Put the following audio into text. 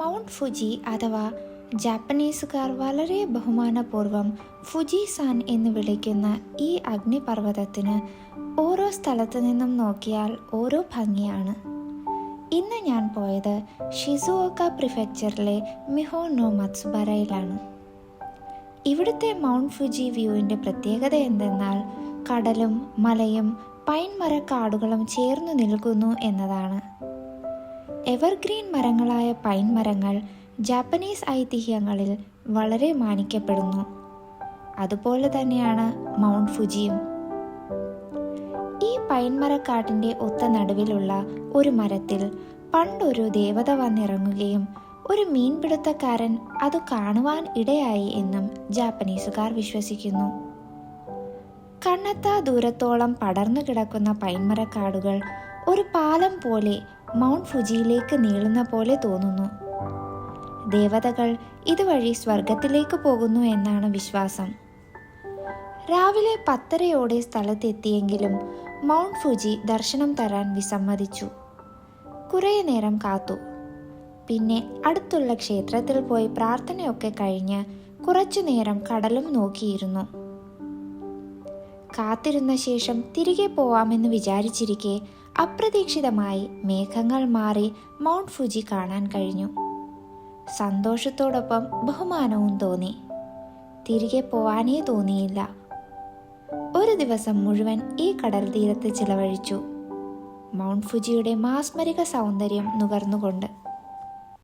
Mount Fuji അഥവാ ജാപ്പനീസുകാർ വളരെ ബഹുമാനപൂർവ്വം Fuji San എന്ന് വിളിക്കുന്ന ഈ അഗ്നിപർവ്വതത്തിന് ഓരോ സ്ഥലത്തു നിന്നും നോക്കിയാൽ ഓരോ ഭംഗിയാണ്. ഇന്ന് ഞാൻ പോയത് ഷിസുഓക്ക പ്രിഫെക്ചറിലെ മിഹോ നോ മത്സുബറയിലാണ്. ഇവിടുത്തെ മൗണ്ട് ഫുജി വ്യൂവിൻ്റെ പ്രത്യേകത എന്തെന്നാൽ കടലും മലയും പൈൻ മരക്കാടുകളും ചേർന്നു നിൽക്കുന്നു എന്നതാണ്. എവർഗ്രീൻ മരങ്ങളായ പൈൻ മരങ്ങൾ ജാപ്പനീസ് ഐതിഹ്യങ്ങളിൽ വളരെ മാനിക്കപ്പെടുന്നു. അതുപോലെ തന്നെയാണ് മൗണ്ട് ഫുജിയും. ഈ പൈൻ മരക്കാട്ടിൻ്റെ ഒത്ത നടുവിലുള്ള ഒരു മരത്തിൽ പണ്ടൊരു ദേവത വന്നിറങ്ങുകയും ഒരു മീൻപിടുത്തക്കാരൻ അത് കാണുവാൻ ഇടയായി എന്നും ജാപ്പനീസുകാർ വിശ്വസിക്കുന്നു. കണ്ണെത്താ ദൂരത്തോളം പടർന്നു കിടക്കുന്ന പൈൻമരക്കാടുകൾ ഒരു പാലം പോലെ മൗണ്ട് ഫുജിയിലേക്ക് നീളുന്ന പോലെ തോന്നുന്നു. ദേവതകൾ ഇതുവഴി സ്വർഗത്തിലേക്ക് പോകുന്നു എന്നാണ് വിശ്വാസം. രാവിലെ 10:30 സ്ഥലത്തെത്തിയെങ്കിലും മൗണ്ട് ഫുജി ദർശനം തരാൻ വിസമ്മതിച്ചു. കുറേ നേരം കാത്തു. പിന്നെ അടുത്തുള്ള ക്ഷേത്രത്തിൽ പോയി പ്രാർത്ഥനയൊക്കെ കഴിഞ്ഞ് കുറച്ചു നേരം കടലും നോക്കിയിരുന്നു. കാത്തിരുന്ന ശേഷം തിരികെ പോവാമെന്ന് വിചാരിച്ചിരിക്കെ അപ്രതീക്ഷിതമായി മേഘങ്ങൾ മാറി മൗണ്ട് ഫുജി കാണാൻ കഴിഞ്ഞു. സന്തോഷത്തോടൊപ്പം ബഹുമാനവും തോന്നി. തിരികെ പോവാനേ തോന്നിയില്ല. ഒരു ദിവസം മുഴുവൻ ഈ കടൽ തീരത്ത് ചിലവഴിച്ചു, മൗണ്ട് ഫുജിയുടെ മാസ്മരിക സൗന്ദര്യം നുകർന്നുകൊണ്ട്.